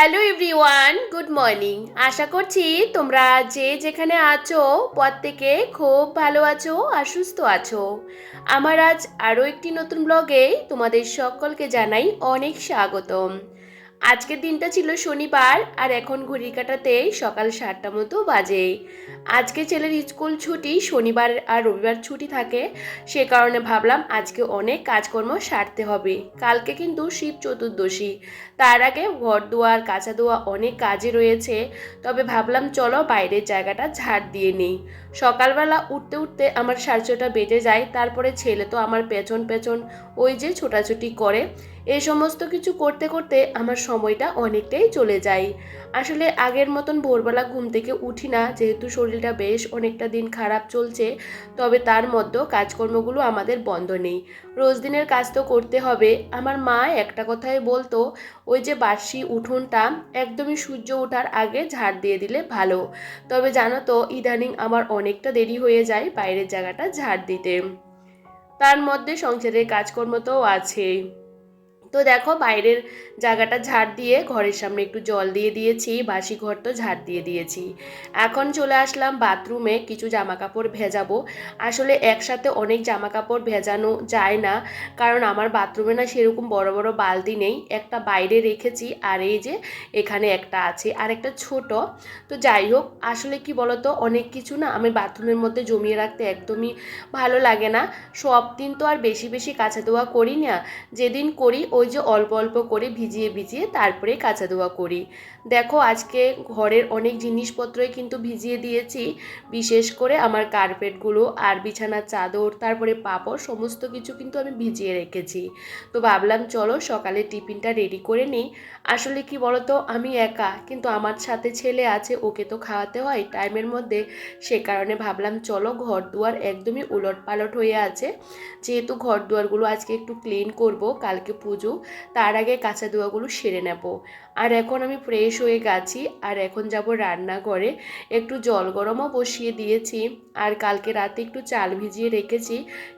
Hello everyone, good morning. আশা করছি তোমরা যে যেখানে আছো প্রত্যেকে খুব ভালো আছো আর সুস্থ আছো। আমার আজ আরও একটি নতুন ব্লগে তোমাদের সকলকে জানাই অনেক স্বাগতম। আজকের দিনটা ছিল শনিবার আর এখন ঘড়ির কাঁটাতে সকাল 7টা মতো বাজে। আজকে ছেলের স্কুল ছুটি, শনিবার আর রবিবার ছুটি থাকে, সে কারণে ভাবলাম আজকে অনেক কাজকর্ম সারতে হবে। কালকে কিন্তু শিব চতুর্দশী, তার আগে ঘর দুয়ার কাঁচা ধোয়া অনেক কাজে রয়েছে। তবে ভাবলাম চলো বাইরের জায়গাটা ঝাড় দিয়ে নেই। সকালবেলা উঠতে উঠতে আমার 6:30 বেজে যায়, তারপরে ছেলে তো আমার পেছন পেছন ওই যে ছোটাছুটি করে। এই সমস্ত কিছু করতে করতে আমার সময়টা অনেকটাই চলে যায়। আসলে আগের মতন ভোরবেলা ঘুম থেকে উঠি না, যেহেতু শরীরটা বেশ অনেকটা দিন খারাপ চলছে। তবে তার মধ্যেও কাজকর্মগুলো আমাদের বন্ধ নেই, রোজ দিনের কাজ তো করতে হবে। আমার মা একটা কথাই বলতো, ওই যে বাসি উঠোনটা একদমই সূর্য ওঠার আগে ঝাড় দিয়ে দিলে ভালো। তবে জানো তো ইদানিং আমার অনেকটা দেরি হয়ে যায় বাইরের জায়গাটা ঝাড় দিতে। তার মধ্যে সংসারের কাজকর্ম তো আছেই। তো দেখো বাইরের জায়গাটা ঝাড় দিয়ে ঘরের সামনে একটু জল দিয়ে দিয়েছি, বাসি ঘর তো ঝাড় দিয়ে দিয়েছি। এখন চলে আসলাম বাথরুমে কিছু জামা কাপড় ভেজাবো। আসলে একসাথে অনেক জামা কাপড় ভেজানো যায় না, কারণ আমার বাথরুমে না সেরকম বড় বড় বালতি নেই। একটা বাইরে রেখেছি আর এই যে এখানে একটা আছে আর একটা ছোট। তো যাই হোক, আসলে কি বলতো, অনেক কিছু না আমি বাথরুমের মধ্যে জমিয়ে রাখতে একদমই ভালো লাগে না। সব দিন তো আর বেশি বেশি কাচা ধোয়া করি না, যেদিন করি ওই যে অল্প অল্প করে ভিজিয়ে ভিজিয়ে তারপরে কাচা ধোয়া করি। দেখো আজকে ঘরের অনেক জিনিসপত্রই কিন্তু ভিজিয়ে দিয়েছি, বিশেষ করে আমার কার্পেটগুলো আর বিছানার চাদর, তারপরে পাপড়, সমস্ত কিছু কিন্তু আমি ভিজিয়ে রেখেছি। তো ভাবলাম চলো সকালে টিফিনটা রেডি করে নিই। আসলে কি বলতো, আমি একা, কিন্তু আমার সাথে ছেলে আছে, ওকে তো খাওয়াতে হয় টাইমের মধ্যে। সে কারণে ভাবলাম চলো, ঘর দুয়ার একদমই উলট পালট হয়ে আছে, যেহেতু ঘর দুয়ারগুলো আজকে একটু ক্লিন করব, কালকে পুজো, তার আগে কাঁচা ধোয়াগুলো সেরে নেব। আর এখন আমি ফ্রেশ হয়ে গেছি আর এখন যাব রান্নাঘরে। একটু জল গরমও বসিয়ে দিয়েছি আর কালকে রাতে একটু চাল ভিজিয়ে রেখেছি,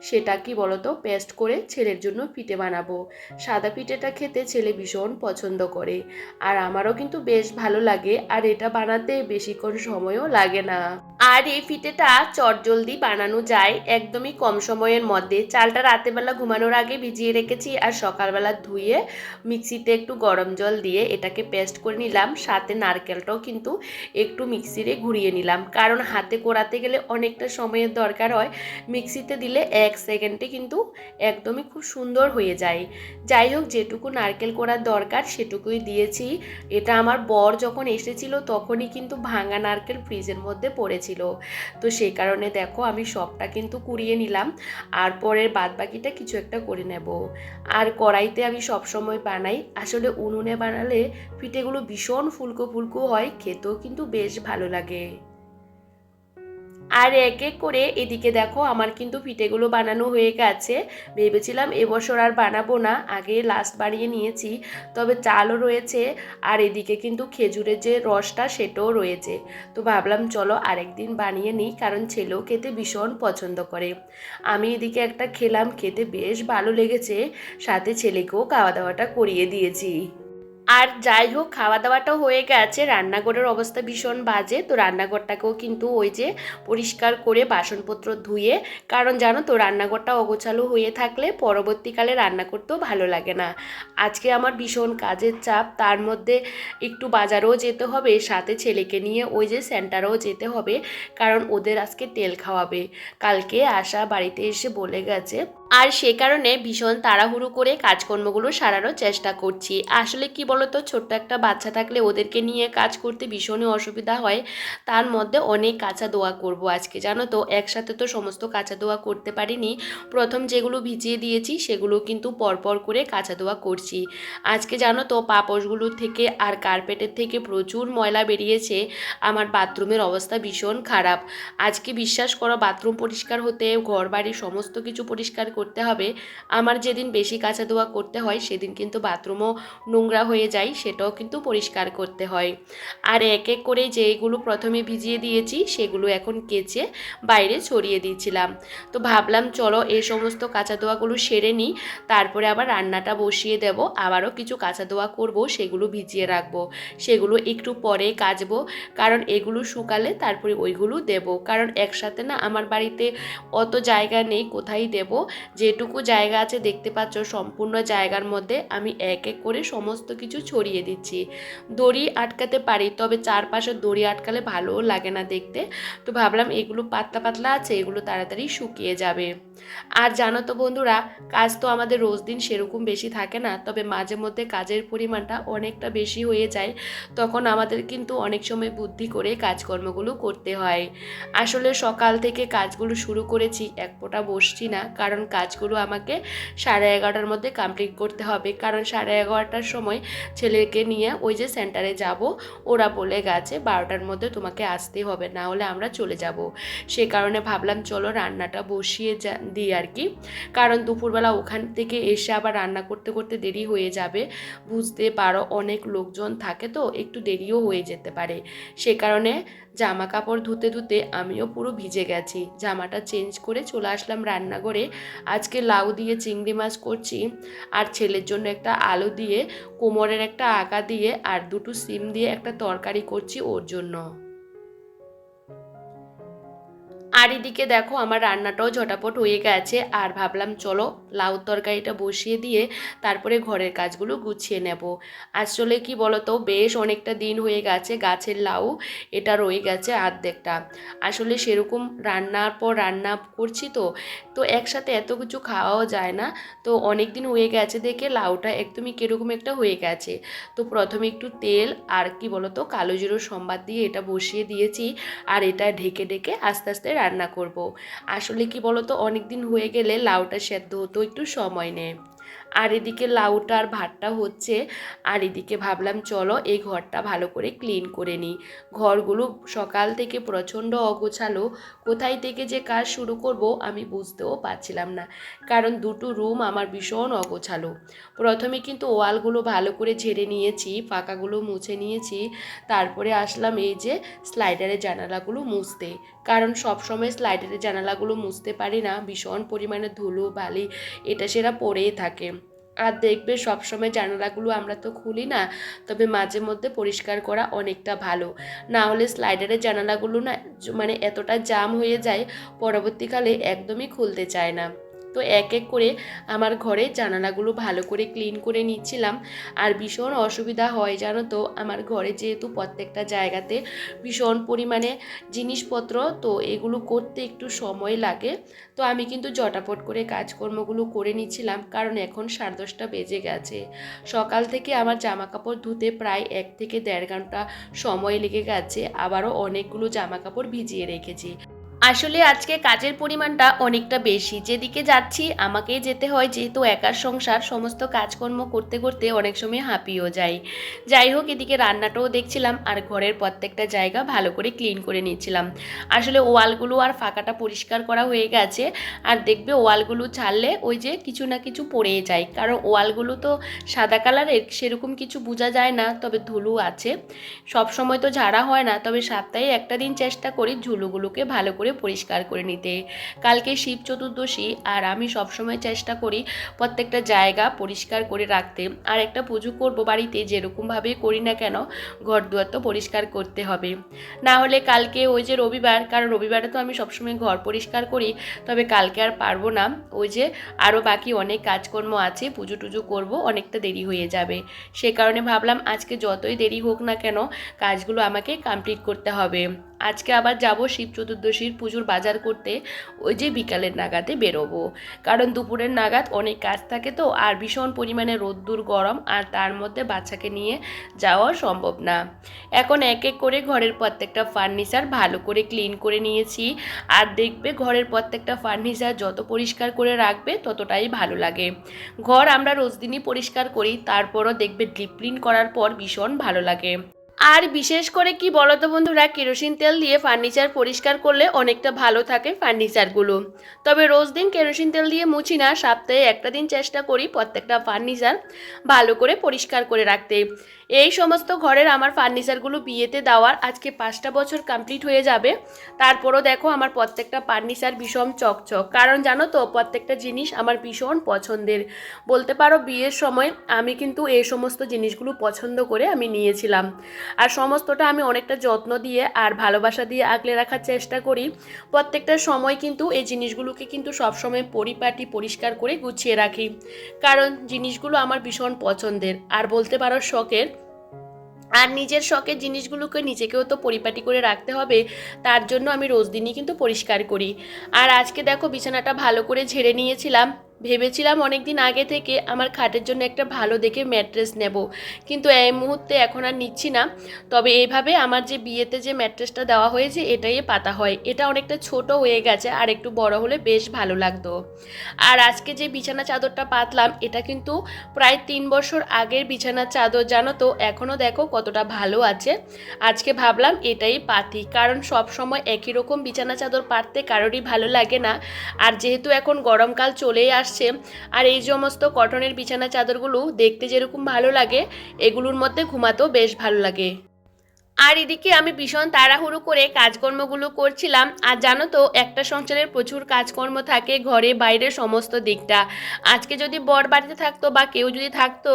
সেটা কি বলতো পেস্ট করে ছেলের জন্য পিঠে বানাবো। সাদা পিঠেটা খেতে ছেলে ভীষণ পছন্দ করে আর আমারও কিন্তু বেশ ভালো লাগে, আর এটা বানাতে বেশিক্ষণ সময়ও লাগে না। আর এই পিঠেটা চটজলদি বানানো যায় একদমই কম সময়ের মধ্যে। চালটা রাতেরবেলা ঘুমানোর আগে ভিজিয়ে রেখেছি আর সকালবেলা ধুয়ে মিক্সিতে একটু গরম জল দিয়ে এটাকে পেস্ট করে নিলাম, সাথে নারকেলটাও কিন্তু একটু মিক্সিতে ঘুরিয়ে নিলাম, কারণ হাতে কোরাতে গেলে অনেকটা সময়ের দরকার হয়। মিক্সিতে দিলে 1 সেকেন্ডে কিন্তু একদমই খুব সুন্দর হয়ে যায়। যাই হোক, যেটুকু নারকেল কোড়ার দরকার সেটুকুই দিয়েছি। এটা আমার বর যখন এসেছিল তখনই কিন্তু ভাঙা নারকেল ফ্রিজের মধ্যে পড়েছিল, তো সেই কারণে দেখো আমি সবটা কিন্তু কুড়িয়ে নিলাম আর পরের বাদবাকিটা কিছু একটা করে নেব। আর কড়াইতে আমি সব সময় বানাই, আসলে উনুনে বানালে পিঠেগুলো ভীষণ ফুলকো ফুলকো হয়, খেতেও কিন্তু বেশ ভালো লাগে। আর এক এক করে এদিকে দেখো আমার কিন্তু পিঠেগুলো বানানো হয়ে গেছে। ভেবেছিলাম এবছর আর বানাবো না, আগে লাস্ট বানিয়ে নিয়েছি। তবে চালও রয়েছে আর এদিকে কিন্তু খেজুরের যে রসটা সেটাও রয়েছে। তো ভাবলাম চলো আরেকদিন বানিয়ে নিই, কারণ ছেলেও খেতে ভীষণ পছন্দ করে। আমি এদিকে একটা খেলাম, খেতে বেশ ভালো লেগেছে, সাথে ছেলেকেও খাওয়া দাওয়াটা করিয়ে দিয়েছি। আর যাই হোক, খাওয়া দাওয়াটাও হয়ে গেছে, রান্নাঘরের অবস্থা ভীষণ বাজে, তো রান্নাঘরটাকেও কিন্তু ওই যে পরিষ্কার করে বাসনপত্র ধুয়ে, কারণ জানো তো রান্নাঘরটা অগোছালো হয়ে থাকলে পরবর্তীকালে রান্না করতেও ভালো লাগে না। আজকে আমার ভীষণ কাজের চাপ, তার মধ্যে একটু বাজারেও যেতে হবে, সাথে ছেলেকে নিয়ে ওই যে সেন্টারেও যেতে হবে, কারণ ওদের আজকে তেল খাওয়াবে, কালকে আশা বাড়িতে এসে বলে গেছে। আর সে কারণে ভীষণ তাড়াহুড়ো করে কাজকর্মগুলো সারানোর চেষ্টা করছি। আসলে কি বলতো, ছোট্ট একটা বাচ্চা থাকলে ওদেরকে নিয়ে কাজ করতে ভীষণই অসুবিধা হয়। তার মধ্যে অনেক কাঁচা ধোয়া করব আজকে, জানো তো একসাথে তো সমস্ত কাঁচা ধোয়া করতে পারিনি। প্রথম যেগুলো ভিজিয়ে দিয়েছি সেগুলো কিন্তু পরপর করে কাঁচা ধোয়া করছি। আজকে জানো তো পাপোশগুলো থেকে আর কার্পেটের থেকে প্রচুর ময়লা বেরিয়েছে, আমার বাথরুমের অবস্থা ভীষণ খারাপ। আজকে বিশ্বাস করো, বাথরুম পরিষ্কার হতে, ঘর বাড়ি সমস্ত কিছু পরিষ্কার করতে হবে। আমার যেদিন বেশি কাচা ধোয়া করতে হয় সেদিন কিন্তু বাথরুমও নোংরা হয়ে যায়, সেটাও কিন্তু পরিষ্কার করতে হয়। আর এক এক করে যেগুলো প্রথমে ভিজিয়ে দিয়েছি সেগুলো এখন কেচে বাইরে ছড়িয়ে দিয়েছিলাম। তো ভাবলাম চলো এই সমস্ত কাঁচা ধোয়াগুলো সেরে নিই, তারপরে আবার রান্নাটা বসিয়ে দেব। আবারও কিছু কাঁচা ধোয়া করবো, সেগুলো ভিজিয়ে রাখবো, সেগুলো একটু পরে কাচবো, কারণ এগুলো শুকালে তারপরে ওইগুলো দেব। কারণ একসাথে না আমার বাড়িতে অত জায়গা নেই কোথায় দেব। যেটুকু জায়গা আছে দেখতে পাচ্ছ সম্পূর্ণ জায়গার মধ্যে আমি এক এক করে সমস্ত কিছু ছড়িয়ে দিচ্ছি। দড়ি আটকাতে পারি, তবে চারপাশে দড়ি আটকালে ভালোও লাগে না দেখতে। তো ভাবলাম এগুলো পাতলা পাতলা আছে, এগুলো তাড়াতাড়ি শুকিয়ে যাবে। আর জানো তো বন্ধুরা, কাজ তো আমাদের রোজ দিন সেরকম বেশি থাকে না, তবে মাঝে মধ্যে কাজের পরিমাণটা অনেকটা বেশি হয়ে যায়। তখন আমাদের কিন্তু অনেক সময় বুদ্ধি করে কাজকর্মগুলো করতে হয়। আসলে সকাল থেকে কাজগুলো শুরু করেছি, এক ফোঁটা বসছি না, কারণ কাজগুলো আমাকে 11:30টার মধ্যে কমপ্লিট করতে হবে। কারণ 11:30টার সময় ছেলেকে নিয়ে ওই যে সেন্টারে যাব, ওরা বলে গেছে 12টার মধ্যে তোমাকে আসতে হবে, না হলে আমরা চলে যাব। সে কারণে ভাবলাম চলো রান্নাটা বসিয়ে দিই আর কি, কারণ দুপুরবেলা ওখান থেকে এসে আবার রান্না করতে করতে দেরি হয়ে যাবে। বুঝতে পারো অনেক লোকজন থাকে তো একটু দেরিও হয়ে যেতে পারে। সে কারণে জামা কাপড় ধুতে ধুতে আমিও পুরো ভিজে গেছি। জামাটা চেঞ্জ করে চলে আসলাম রান্নাঘরে। আজকে লাউ দিয়ে চিংড়ি মাছ করছি, আর ছেলের জন্য একটা আলু দিয়ে, কোমরের একটা আঁকা দিয়ে, আর দুটো সিম দিয়ে একটা তরকারি করছি ওর জন্য। আর এদিকে দেখো আমার রান্নাটাও ঝটাপট হয়ে গেছে। আর ভাবলাম চলো লাউ তরকারিটা বসিয়ে দিয়ে তারপরে ঘরের কাজগুলো গুছিয়ে নেব। আসলে কি বলতো, বেশ অনেকটা দিন হয়ে গেছে গাছের লাউ এটা রয়ে গেছে অর্ধেকটা। আসলে সেরকম রান্নার পর রান্না করছি তো তো একসাথে এত কিছু খাওয়াও যায় না। তো অনেক দিন হয়ে গেছে দেখে লাউটা একদমই কীরকম একটা হয়ে গেছে। তো প্রথমে একটু তেল আর কি বলতো কালো জিরো সম্বাদ দিয়ে এটা বসিয়ে দিয়েছি, আর এটা ঢেকে ঢেকে আস্তে আস্তে রান্না করব। আসলে কি বলতো, অনেক দিন হয়ে গেলে লাউটা সেদ্ধ হতে একটু সময় নেয়। আর এদিকে লাউটার ভাতটা হচ্ছে, আর এদিকে ভাবলাম চলো এই ঘরটা ভালো করে ক্লিন করে নিই। ঘরগুলো সকাল থেকে প্রচণ্ড অগোছালো, কোথায় থেকে যে কাজ শুরু করব আমি বুঝতেও পারছিলাম না, কারণ দুটো রুম আমার ভীষণ অগোছালো। প্রথমে কিন্তু ওয়ালগুলো ভালো করে ঝেড়ে নিয়েছি, পাকাগুলো মুছে নিয়েছি, তারপরে আসলাম এই যে স্লাইডারের জানালাগুলো মুছতে, কারণ সবসময় স্লাইডারের জানালাগুলো মুছতে পারি না, ভীষণ পরিমাণে ধুলো বালি এটা সেটা পড়েই থাকে। আর দেখবে সবসময় জানালাগুলো আমরা তো খুলি না, তবে মাঝে মধ্যে পরিষ্কার করা অনেকটা ভালো। না হলে স্লাইডারের জানালাগুলো না মানে এতটা জাম হয়ে যায়, পরবর্তীকালে একদমই খুলতে চায় না। তো এক এক করে আমার ঘরে জানালাগুলো ভালো করে ক্লিন করে নিচ্ছিলাম। আর ভীষণ অসুবিধা হয় জানো তো, আমার ঘরে যেহেতু প্রত্যেকটা জায়গাতে ভীষণ পরিমাণে জিনিসপত্র, তো এগুলো করতে একটু সময় লাগে। তো আমি কিন্তু ঝটাপট করে কাজকর্মগুলো করে নিচ্ছিলাম, কারণ এখন 10:30 বেজে গেছে। সকাল থেকে আমার জামা কাপড় ধুতে প্রায় 1 থেকে 1.5 ঘন্টা সময় লেগে গেছে, আবারও অনেকগুলো জামা কাপড় ভিজিয়ে রেখেছি। আসলে আজকে কাজের পরিমাণটা অনেকটা বেশি, যেদিকে যাচ্ছি আমাকেই যেতে হয়, যেহেতু একার সংসার, সমস্ত কাজকর্ম করতে করতে অনেক সময় হাঁপিয়েও যাই। যাই হোক, এদিকে রান্নাটাও দেখছিলাম আর ঘরের প্রত্যেকটা জায়গা ভালো করে ক্লিন করে নিচ্ছিলাম। আসলে ওয়ালগুলো আর ফাঁকাটা পরিষ্কার করা হয়ে গেছে। আর দেখবে ওয়ালগুলো ছাড়লে ওই যে কিছু না কিছু পড়েই যায়, কারণ ওয়ালগুলো তো সাদা কালারের, সেরকম কিছু বোঝা যায় না, তবে ধুলো আছে। সব সময় তো ঝাড়া হয় না, তবে সপ্তাহে একটা দিন চেষ্টা করি ধুলোগুলোকে ভালো করে পরিষ্কার করে নিতে। কালকে শিব চতুর্দশী, আর আমি সবসময় চেষ্টা করি প্রত্যেকটা জায়গা পরিষ্কার করে রাখতে। আর একটা পুজো করব বাড়িতে, যেরকমভাবে করি না কেন ঘর দুয়ার তো পরিষ্কার করতে হবে। না হলে কালকে ওই যে রবিবার, কারণ রবিবারে তো আমি সবসময় ঘর পরিষ্কার করি, তবে কালকে আর পারবো না। ওই যে আরও বাকি অনেক কাজকর্ম আছে, পুজো টুজো করবো, অনেকটা দেরি হয়ে যাবে। সে কারণে ভাবলাম আজকে যতই দেরি হোক না কেন কাজগুলো আমাকে কমপ্লিট করতে হবে। আজকে আবার যাব শিব চতুর্দশীর পুজোর বাজার করতে, ওই যে বিকালের নাগাদে বেরোবো, কারণ দুপুরের নাগাদ অনেক কাজ থাকে তো, আর ভীষণ পরিমাণে রোদ্দুর গরম, আর তার মধ্যে বাচ্চাকে নিয়ে যাওয়া সম্ভব না। এখন এক এক করে ঘরের প্রত্যেকটা ফার্নিচার ভালো করে ক্লিন করে নিয়েছি। আর দেখবে ঘরের প্রত্যেকটা ফার্নিচার যত পরিষ্কার করে রাখবে ততটাই ভালো লাগে। ঘর আমরা রোজ দিনই পরিষ্কার করি, তারপরও দেখবে ডিপ ক্লিন করার পর ভীষণ ভালো লাগে। আর বিশেষ করে কি বলতো বন্ধুরা, কেরোসিন তেল দিয়ে ফার্নিচার পরিষ্কার করলে অনেকটা ভালো থাকে ফার্নিচারগুলো। তবে রোজ দিন কেরোসিন তেল দিয়ে মুছি না, সপ্তাহে একটা দিন চেষ্টা করি প্রত্যেকটা ফার্নিচার ভালো করে পরিষ্কার করে রাখতে। এই সমস্ত ঘরের আমার ফার্নিচারগুলো বিয়েতে দেওয়ার আজকে 5টা বছর কমপ্লিট হয়ে যাবে। তারপরও দেখো আমার প্রত্যেকটা ফার্নিচার ভীষণ চকচক, কারণ জানো তো প্রত্যেকটা জিনিস আমার ভীষণ পছন্দের। বলতে পারো বিয়ের সময় আমি কিন্তু এই সমস্ত জিনিসগুলো পছন্দ করে আমি নিয়েছিলাম। আর সমস্তটা আমি অনেকটা যত্ন দিয়ে আর ভালোবাসা দিয়ে আগলে রাখার চেষ্টা করি। প্রত্যেকটা সময় কিন্তু এই জিনিসগুলোকে কিন্তু সবসময় পরিপাটি পরিষ্কার করে গুছিয়ে রাখি, কারণ জিনিসগুলো আমার ভীষণ পছন্দের আর বলতে পারো শখের। আর নিজের শখের জিনিসগুলোকে নিজেকেও তো পরিপাটি করে রাখতে হবে, তার জন্য আমি রোজ দিনই কিন্তু পরিষ্কার করি। আর আজকে দেখো বিছানাটা ভালো করে ঝেড়ে নিয়েছিলাম। ভেবেছিলাম অনেক দিন আগে থেকে আমার খাটের জন্য একটা ভালো দেখে ম্যাট্রেস নেব, কিন্তু এই মুহূর্তে এখন আর নিচ্ছি না। তবে এইভাবে আমার যে বিয়েতে যে ম্যাট্রেসটা দেওয়া হয়েছে এটাই পাতা হয়, এটা অনেকটা ছোট হয়ে গেছে, আর একটু বড় হলে বেশ ভালো লাগতো। আর আজকে যে বিছানা চাদরটা পাতলাম এটা কিন্তু প্রায় 3 বছর আগের বিছানার চাদর, জানো তো এখনও দেখো কতটা ভালো আছে। আজকে ভাবলাম এটাই পাতি, কারণ সব সময় একই রকম বিছানা চাদর পাততে কারোরই ভালো লাগে না। আর যেহেতু এখন গরমকাল চলেই আসছে, আর এই সমস্ত কটনের বিছানা চাদরগুলো দেখতে যেরকম ভালো লাগে, এগুলোর মধ্যে ঘুমাতেও বেশ ভালো লাগে। আর এদিকে আমি ভীষণ তাড়াহুড়ো করে কাজকর্মগুলো করছিলাম। আর জানো তো একটা সংসারের প্রচুর কাজকর্ম থাকে, ঘরে বাইরে সমস্ত দিকটা। আজকে যদি বর বাড়িতে থাকতো বা কেউ যদি থাকতো,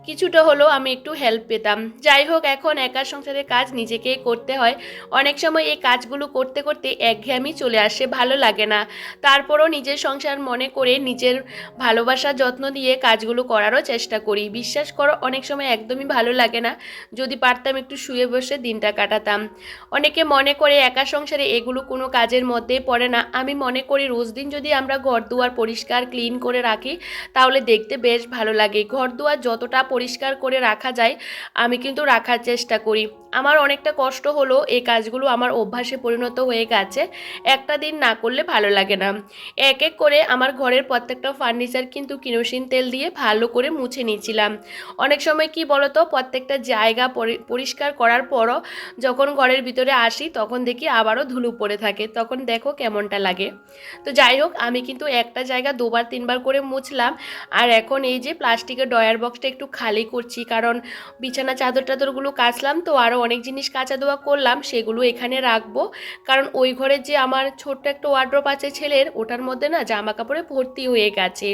কিছুটা হলেও আমি একটু হেল্প পেতাম। যাই হোক, এখন একার সংসারের কাজ নিজেকেই করতে হয়। অনেক সময় এই কাজগুলো করতে করতে একঘেয়েমি চলে আসে, ভালো লাগে না। তারপরও নিজের সংসার মনে করে নিজের ভালোবাসা যত্ন দিয়ে কাজগুলো করারও চেষ্টা করি। বিশ্বাস করো অনেক সময় একদমই ভালো লাগে না, যদি পারতাম একটু শুয়ে বসে দিনটা কাটাতাম। অনেকে মনে করে একা সংসারে এগুলো কোনো কাজের মধ্যেই পড়ে না। আমি মনে করি রোজ দিন যদি আমরা ঘর দুয়ার পরিষ্কার ক্লিন করে রাখি তাহলে দেখতে বেশ ভালো লাগে। ঘর দুয়ার যতটা পরিষ্কার করে রাখা যায় আমি কিন্তু রাখার চেষ্টা করি। আমার অনেকটা কষ্ট হলো, এই কাজগুলো আমার অভ্যাসে পরিণত হয়ে গেছে, একটা দিন না করলে ভালো লাগে না। এক এক করে আমার ঘরের প্রত্যেকটা ফার্নিচার কিন্তু কেরোসিন তেল দিয়ে ভালো করে মুছে নিয়েছিলাম। অনেক সময় কি বলতো, প্রত্যেকটা জায়গা পরিষ্কার করার পরও যখন ঘরের ভিতরে আসি তখন দেখি আবারও ধুলো পড়ে থাকে, তখন দেখো কেমনটা লাগে। তো যাই হোক, আমি কিন্তু একটা জায়গা 2বার 3বার করে মুছলাম। আর এখন এই যে প্লাস্টিকের ডয়ার বক্সটা একটু খালি করছি, কারণ বিছানা চাদর টাদরগুলো কাচলাম তো, আরও অনেক জিনিস কাচা ধোয়া করলাম, সেগুলো এখানে রাখবো। কারণ ওই ঘরে যে আমার ছোট্ট একটা ওয়ার্ড্রোব আছে ছেলের, ওটার মধ্যে না জামা কাপড়ে ভর্তি হয়ে গেছে।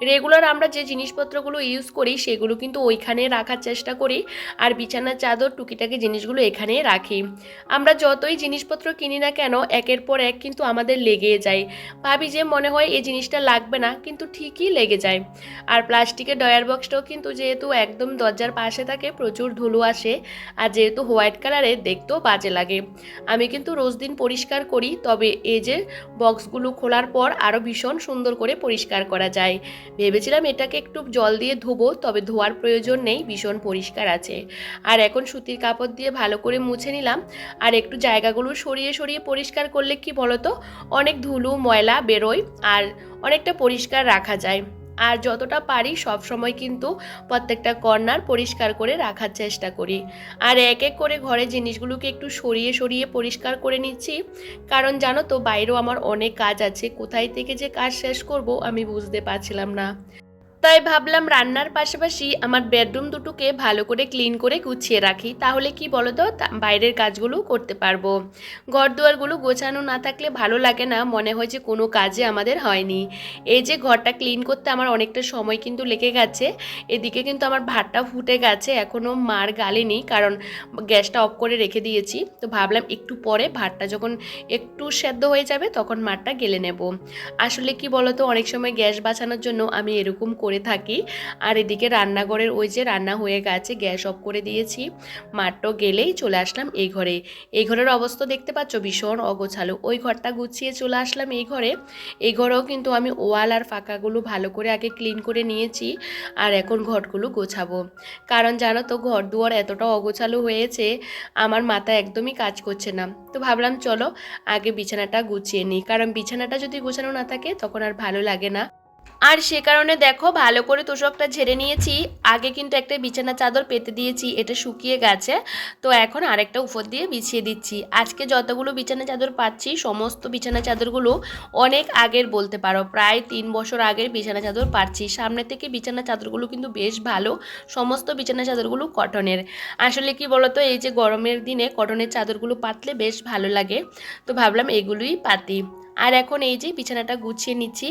রেগুলার আমরা যে জিনিসপত্রগুলো ইউজ করি সেগুলো কিন্তু ওইখানে রাখার চেষ্টা করি, আর বিছানার চাদর টুকিটাকি জিনিসগুলো এখানে রাখি। আমরা যতই জিনিসপত্র কিনি না কেন একের পর এক কিন্তু আমাদের লেগে যায়। ভাবি যে মনে হয় এই জিনিসটা লাগবে না, কিন্তু ঠিকই লেগে যায়। আর প্লাস্টিকের ডয়ার বক্সটাও কিন্তু যেহেতু একদম দরজার পাশে থাকে, প্রচুর ধুলো আসে, আর যেহেতু হোয়াইট কালারের দেখতেও বাজে লাগে। আমি কিন্তু রোজ দিন পরিষ্কার করি, তবে এই যে বক্সগুলো খোলার পর আরও ভীষণ সুন্দর করে পরিষ্কার করা যায়। ভেবেছিলাম এটাকে একটু জল দিয়ে ধোবো, তবে ধোয়ার প্রয়োজন নেই, ভীষণ পরিষ্কার আছে। আর এখন সুতির কাপড় দিয়ে ভালো করে মুছে নিলাম। আর একটু জায়গাগুলো সরিয়ে সরিয়ে পরিষ্কার করলে কি বলতো, অনেক ধুলো ময়লা বেরোয় আর অনেকটা পরিষ্কার রাখা যায়। আর যতটা পারি সব সময় কিন্তু প্রত্যেকটা কর্নার পরিষ্কার করে রাখার চেষ্টা করি। আর এক এক করে ঘরের জিনিসগুলোকে একটু সরিয়ে সরিয়ে পরিষ্কার করে নিচ্ছি, কারণ জানো তো বাইরেও আমার অনেক কাজ আছে, কোথায় থেকে যে কাজ শেষ করব আমি বুঝতে পারছিলাম না। তাই ভাবলাম রান্নার পাশাপাশি আমার বেডরুম দুটোকে ভালো করে ক্লিন করে গুছিয়ে রাখি, তাহলে কি বলো তো বাইরের কাজগুলো করতে পারবো। ঘর দুয়ারগুলো গোছানো না থাকলে ভালো লাগে না, মনে হয় যে কোনো কাজে আমাদের হয়নি। এই যে ঘরটা ক্লিন করতে আমার অনেকটা সময় কিন্তু লেগে গেছে। এদিকে কিন্তু আমার ভাতটা ফুটে গেছে, এখনও মার গালেনি, কারণ গ্যাসটা অফ করে রেখে দিয়েছি। তো ভাবলাম একটু পরে ভাতটা যখন একটু সেদ্ধ হয়ে যাবে তখন মারটা গেলে নেব। আসলে কি বলো তো, অনেক সময় গ্যাস বাঁচানোর জন্য আমি এরকম করে থাকি। আর এদিকে রান্নাঘরের ওই যে রান্না হয়ে গেছে, গ্যাস অফ করে দিয়েছি, মাত্র গেলেই চলে আসলাম এই ঘরে। এই ঘরের অবস্থা দেখতে পাচ্ছ, ভীষণ অগোছালো। ওই ঘরটা গুছিয়ে চলে আসলাম এই ঘরে। এই ঘরেও কিন্তু আমি ওয়াল আর ফাঁকাগুলো ভালো করে আগে ক্লিন করে নিয়েছি, আর এখন ঘরগুলো গোছাবো। কারণ জানো তো ঘর দুয়ার এতটা অগোছালো হয়েছে, আমার মাথা একদমই কাজ করছে না। তো ভাবলাম চলো আগে বিছানাটা গুছিয়ে নিই, কারণ বিছানাটা যদি গোছানো না থাকে তখন আর ভালো লাগে না। আর সে কারণে দেখো ভালো করে তোশকটা ঝেড়ে নিয়েছি। আগে কিন্তু একটা বিছানা চাদর পেতে দিয়েছি, এটা শুকিয়ে গেছে। তো এখন আরেকটা উপর দিয়ে বিছিয়ে দিচ্ছি। আজকে যতগুলো বিছানা চাদর পাচ্ছি সমস্ত বিছানা চাদরগুলো অনেক আগের বলতে পারো, প্রায় 3 বছর আগের বিছানা চাদর পাচ্ছি। সামনে থেকে বিছানা চাদরগুলো কিন্তু বেশ ভালো, সমস্ত বিছানা চাদরগুলো কটনের। আসলে কি বলতো, এই যে গরমের দিনে কটনের চাদরগুলো পাতলে বেশ ভালো লাগে, তো ভাবলাম এগুলোই পাতি। আর এখন এই যে বিছানাটা গুছিয়ে নিচ্ছি।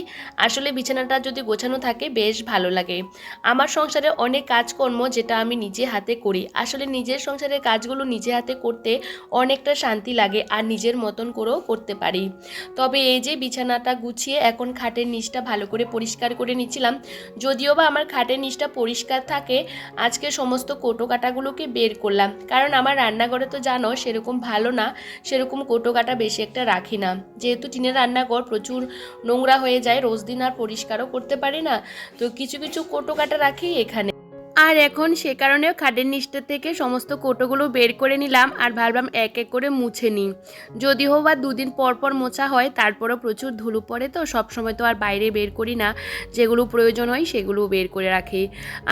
আসলে বিছানাটা যদি গোছানো থাকে বেশ ভালো লাগে। আমার সংসারে অনেক কাজকর্ম যেটা আমি নিজে হাতে করি, আসলে নিজের সংসারের কাজগুলো নিজে হাতে করতে অনেকটা শান্তি লাগে আর নিজের মতন করেও করতে পারি। তবে এই যে বিছানাটা গুছিয়ে এখন খাটের নিচটা ভালো করে পরিষ্কার করে নিচ্ছিলাম। যদিও বা আমার খাটের নিচটা পরিষ্কার থাকে, আজকে সমস্ত কোটো কাটাগুলোকে বের করলাম, কারণ আমার রান্নাঘরে তো জানো সেরকম ভালো না, সেরকম কোটো কাটা বেশি একটা রাখি না। যেহেতু টিনের রান্নাঘর প্রচুর নোংরা হয়ে যায়, রোজ দিন আর পরিষ্কারও করতে পারি না, তো কিছু কিছু কোটো কাটা রাখি এখানে। আর এখন সে কারণেও খাটের নিচটা থেকে সমস্ত কোটোগুলো বের করে নিলাম আর ভাবলাম এক এক করে মুছে নিই। যদিও বা 2 দিন পর পর মোছা হয়, তারপরও প্রচুর ধুলো পড়ে, তো সবসময় তো আর বাইরে বের করি না, যেগুলো প্রয়োজন হয় সেগুলো বের করে রাখি।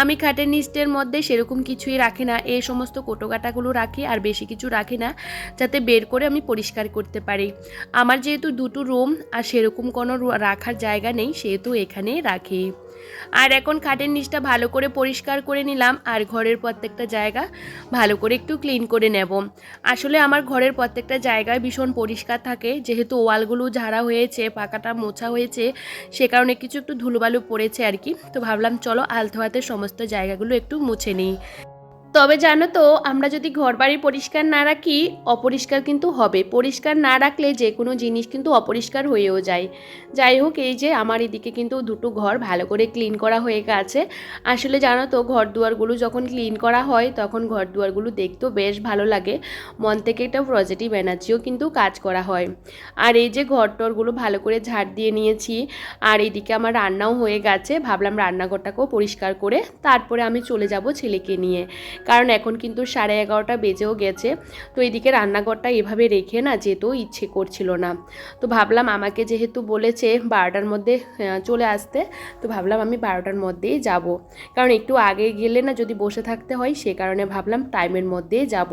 আমি খাটের নিচটার মধ্যে সেরকম কিছুই রাখি না, এই সমস্ত কোটো কাটাগুলো রাখি আর বেশি কিছু রাখি না, যাতে বের করে আমি পরিষ্কার করতে পারি। আমার যেহেতু 2টো রুম আর সেরকম কোনো রাখার জায়গা নেই, সেহেতু এখানেই রাখি। আর এখন খাটের নিচটা ভালো করে পরিষ্কার করে নিলাম আর ঘরের প্রত্যেকটা জায়গা ভালো করে একটু ক্লিন করে নেব। আসলে আমার ঘরের প্রত্যেকটা জায়গায় ভীষণ পরিষ্কার থাকে, যেহেতু ওয়ালগুলো ঝাড়া হয়েছে, পাকাটা মোছা হয়েছে, সে কারণে কিছু একটু ধুলোবালু পড়েছে আর কি। তো ভাবলাম চলো আলতো হাতে সমস্ত জায়গাগুলো একটু মুছে নিই। তবে জানো তো, আমরা যদি ঘরবাড়ি পরিষ্কার না রাখি অপরিষ্কার কিন্তু হবে, পরিষ্কার না রাখলে যে কোনো জিনিস কিন্তু অপরিষ্কার হয়েও যায়। যাই হোক, এই যে আমার এদিকে কিন্তু 2টো ঘর ভালো করে ক্লিন করা হয়ে গেছে। আসলে জানো তো, ঘর দুয়ারগুলো যখন ক্লিন করা হয় তখন ঘর দুয়ারগুলো দেখতেও বেশ ভালো লাগে, মন থেকে একটা পজিটিভ এনার্জিও কিন্তু কাজ করা হয়। আর এই যে ঘর টরগুলো ভালো করে ঝাড় দিয়ে নিয়েছি, আর এইদিকে আমার রান্নাও হয়ে গেছে। ভাবলাম রান্নাঘরটাকেও পরিষ্কার করে তারপরে আমি চলে যাব ছেলেকে নিয়ে, কারণ এখন কিন্তু 11:30 বেজেও গেছে। তো এইদিকে রান্নাঘরটা এভাবে রেখে না যেতেও ইচ্ছে করছিল না। তো ভাবলাম আমাকে যেহেতু বলেছে 12টার মধ্যে চলে আসতে, তো ভাবলাম আমি 12টার মধ্যেই যাব, কারণ একটু আগে গেলে না যদি বসে থাকতে হয়, সে কারণে ভাবলাম টাইমের মধ্যেই যাব।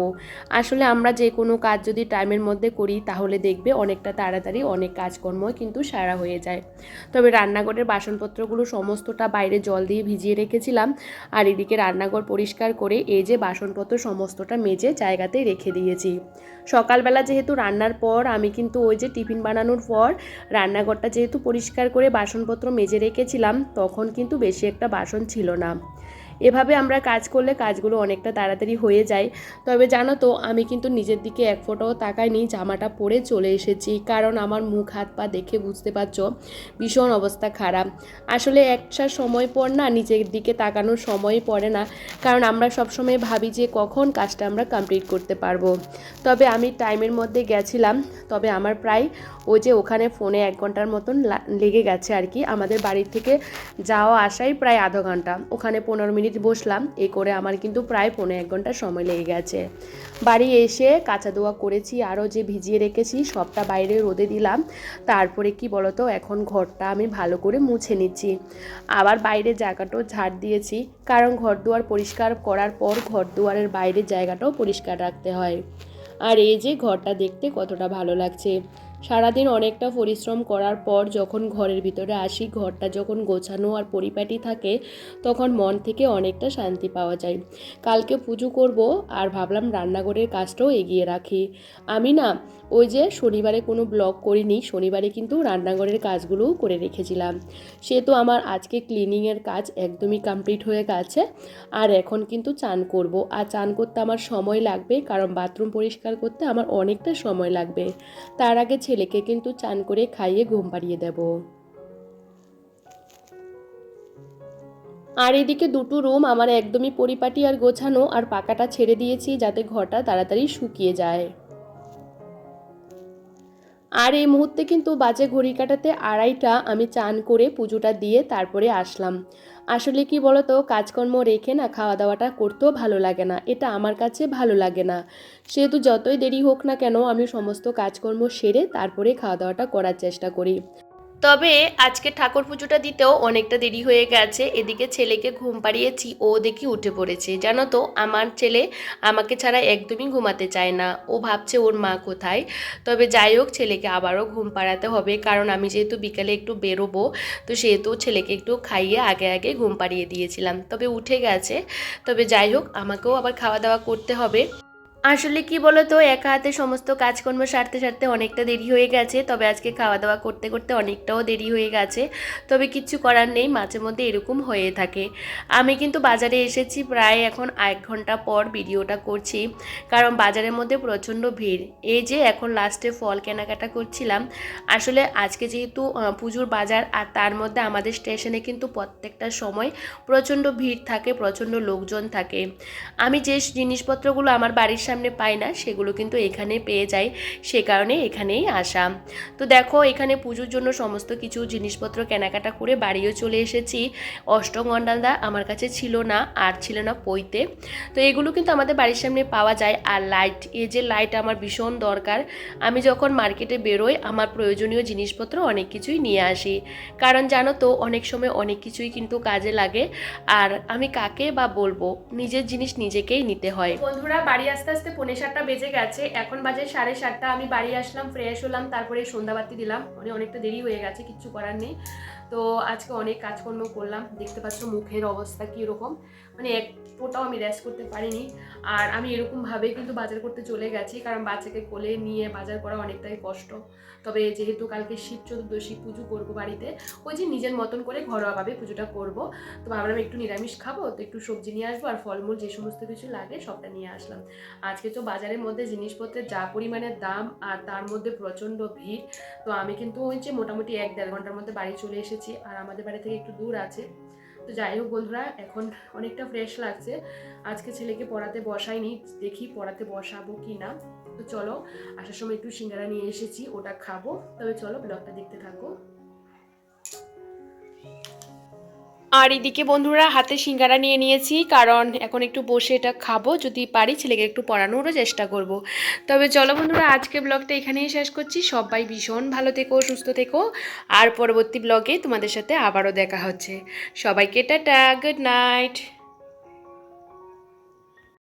আসলে আমরা যে কোনো কাজ যদি টাইমের মধ্যে করি তাহলে দেখবে অনেকটা তাড়াতাড়ি অনেক কাজকর্ম কিন্তু সারা হয়ে যায়। তবে রান্নাঘরের বাসনপত্রগুলো সমস্তটা বাইরে জল দিয়ে ভিজিয়ে রেখেছিলাম, আর এদিকে রান্নাঘর পরিষ্কার করে এই যে বাসনপত্র সমস্তটা মেজে জায়গাতে রেখে দিয়েছি। সকালবেলা যেহেতু রান্নার পর আমি কিন্তু ওই যে টিফিন বানানোর পর রান্নাঘরটা যেহেতু পরিষ্কার করে বাসনপত্র মেজে রেখেছিলাম, তখন কিন্তু বেশি একটা বাসন ছিল না। এভাবে আমরা কাজ করলে কাজগুলো অনেকটা তাড়াতাড়ি হয়ে যায়। তবে জানো তো, আমি কিন্তু নিজের দিকে এক ফোঁটাও তাকাইনি, জামাটা পরে চলে এসেছি, কারণ আমার মুখ হাত পা দেখে বুঝতে পারছো ভীষণ অবস্থা খারাপ। আসলে একটা সময় পর না নিজের দিকে তাকানোর সময় পড়ে না, কারণ আমরা সবসময় ভাবি যে কখন কাজটা আমরা কমপ্লিট করতে পারবো। তবে আমি টাইমের মধ্যে গেছিলাম, তবে আমার প্রায় ওই যে ওখানে ফোনে 1 ঘন্টার মতন লেগে গেছে আর কি। আমাদের বাড়ির থেকে যাওয়া আসাই প্রায় আধা ঘন্টা, ওখানে 15 মিনিট বসলাম, এ করে আমার কিন্তু প্রায় 1.5 ঘন্টা সময় লেগে গেছে। বাড়ি এসে কাঁচা ধোয়া করেছি, আরও যে ভিজিয়ে রেখেছি সবটা বাইরে রোদে দিলাম। তারপরে কি বলতো, এখন ঘরটা আমি ভালো করে মুছে নিচ্ছি, আবার বাইরের জায়গাটাও ঝাড় দিয়েছি, কারণ ঘর দুয়ার পরিষ্কার করার পর ঘর দুয়ারের বাইরের জায়গাটাও পরিষ্কার রাখতে হয়। আর এই যে ঘরটা দেখতে কতটা ভালো লাগছে। সারাদিন অনেকটা পরিশ্রম করার পর যখন ঘরের ভিতরে আসি, ঘরটা যখন গোছানো আর পরিপাটি থাকে, তখন মন থেকে অনেকটা শান্তি পাওয়া যায়। কালকে পুজো করব, আর ভাবলাম রান্নাঘরের কাজটাও এগিয়ে রাখি। আমি না ওই যে শনিবারে কোনো ব্লগ করিনি, শনিবারে কিন্তু রান্নাঘরের কাজগুলোও করে রেখেছিলাম। সে তো আমার আজকে ক্লিনিংয়ের কাজ একদমই কমপ্লিট হয়ে গেছে। আর এখন কিন্তু চান করব, আর চান করতে আমার সময় লাগবে, কারণ বাথরুম পরিষ্কার করতে আমার অনেকটা সময় লাগবে। তার আগে ছেলেকে কিন্তু চান করে খাইয়ে ঘুম পাড়িয়ে দেব। আর এদিকে 2টো রুম আমার একদমই পরিপাটি আর গোছানো, আর পাকাটা ছেড়ে দিয়েছি যাতে ঘরটা তাড়াতাড়ি শুকিয়ে যায়। আর এই মুহূর্তে কিন্তু বাজে ঘড়ি কাটাতে 2:30, আমি চান করে পুজোটা দিয়ে তারপরে আসলাম। আসলে কি বলতো, কাজকর্ম রেখে না খাওয়া দাওয়াটা করতেও ভালো লাগে না, এটা আমার কাছে ভালো লাগে না। সেহেতু যতই দেরি হোক না কেন আমি সমস্ত কাজকর্ম সেরে তারপরে খাওয়া দাওয়াটা করার চেষ্টা করি। তবে আজকে ঠাকুর পুজোটা দিতেও অনেকটা দেরি হয়ে গেছে। এদিকে ছেলেকে ঘুম পাড়িয়েছি, ও দেখি উঠে পড়েছে। জানো তো আমার ছেলে আমাকে ছাড়া একদমই ঘুমাতে চায় না, ও ভাবছে ওর মা কোথায়। তবে যাই হোক, ছেলেকে আবারও ঘুম পাড়াতে হবে, কারণ আমি যেহেতু বিকালে একটু বেরোবো, তো সেহেতু ছেলেকে একটু খাইয়ে আগে আগে ঘুম পাড়িয়ে দিয়েছিলাম। তবে উঠে গেছে। তবে যাই হোক, আমাকেও আবার খাওয়া দাওয়া করতে হবে। আসলে কি বলো তো, একা হাতে সমস্ত কাজকর্ম সারতে সারতে অনেকটা দেরি হয়ে গেছে। তবে আজকে খাওয়া দাওয়া করতে করতে অনেকটাও দেরি হয়ে গেছে। তবে কিচ্ছু করার নেই, মাঝে মধ্যে এরকম হয়ে থাকে। আমি কিন্তু বাজারে এসেছি প্রায় এখন 1 ঘন্টা পর ভিডিওটা করছি, কারণ বাজারের মধ্যে প্রচণ্ড ভিড়। এই যে এখন লাস্টে ফল কেনাকাটা করছিলাম। আসলে আজকে যেহেতু পুজোর বাজার, আর তার মধ্যে আমাদের স্টেশনে কিন্তু প্রত্যেকটা সময় প্রচণ্ড ভিড় থাকে, প্রচণ্ড লোকজন থাকে। আমি যে জিনিসপত্রগুলো আমার বাড়ির সামনে পাই না, সেগুলো কিন্তু এখানে পেয়ে যাই, সে কারণে এখানেই আসা। তো দেখো, এখানে পুজোর জন্য সমস্ত কিছু জিনিসপত্র কেনাকাটা করে বাড়িও চলে এসেছি। অষ্টগন্ধাটা আমার কাছে ছিল না, আর ছিল না পইতে। তো এগুলো কিন্তু আমাদের বাড়ির সামনে পাওয়া যায়। আর লাইট, এই যে লাইট আমার ভীষণ দরকার। আমি যখন মার্কেটে বেরোই, আমার প্রয়োজনীয় জিনিসপত্র অনেক কিছুই নিয়ে আসি, কারণ জানো তো অনেক সময় অনেক কিছুই কিন্তু কাজে লাগে। আর আমি কাকে বা বলবো, নিজের জিনিস নিজেকেই নিতে হয়। বন্ধুরা, বাড়ি আস্তে আস্তে 7:45 বেজে গেছে, এখন বাজে 7:30। আমি বাড়ি আসলাম, ফ্রেশ হলাম, তারপরে সন্ধ্যাবাতি দিলাম। অনেকটা দেরি হয়ে গেছে, কিচ্ছু করার নেই। তো আজকে অনেক কাজকর্ম করলাম, দেখতে পাচ্ছ মুখের অবস্থা কীরকম, মানে এক ফোটাও আমি রেস্ট করতে পারিনি। আর আমি এরকমভাবে কিন্তু বাজার করতে চলে গেছি, কারণ বাচ্চাকে কোলে নিয়ে বাজার করা অনেকটাই কষ্ট। তবে যেহেতু কালকে শিব চতুর্দশী, পুজো করবো বাড়িতে, ওই যে নিজের মতন করে ঘরোয়াভাবে পুজোটা করব। তো ভাবলাম একটু নিরামিষ খাবো, তো একটু সবজি নিয়ে আসবো, আর ফলমূল যে সমস্ত কিছু লাগে সবটা নিয়ে আসলাম। আজকে তো বাজারের মধ্যে জিনিসপত্রের যা পরিমাণের দাম, আর তার মধ্যে প্রচণ্ড ভিড়। তো আমি কিন্তু ওই যে মোটামুটি 1-1.5 ঘন্টার মধ্যে বাড়ি চলে এসেছি, আর আমাদের বাড়ি থেকে একটু দূর আছে। তো যাই হোক বন্ধুরা, এখন অনেকটা ফ্রেশ লাগছে। আজকে ছেলেকে পড়াতে বসাইনি, দেখি পড়াতে বসাবো কি না। তো চলো, আসার সময় একটু সিঙ্গারা নিয়ে এসেছি, ওটা খাবো। তবে চলো, ব্লগটা দেখতে থাকো। আর এদিকে বন্ধুরা, হাতে সিঙ্গারা নিয়ে নিয়েছি, কারণ এখন একটু বসে এটা খাবো, যদি পারি ছেলেকে একটু পড়ানোরও চেষ্টা করব। তবে চলো বন্ধুরা, আজকে ব্লগটা এখানেই শেষ করছি। সবাই ভীষণ ভালো থেকো, সুস্থ থেকো, আর পরবর্তী ব্লগে তোমাদের সাথে আবারও দেখা হচ্ছে। সবাইকে টাটা, গুড নাইট।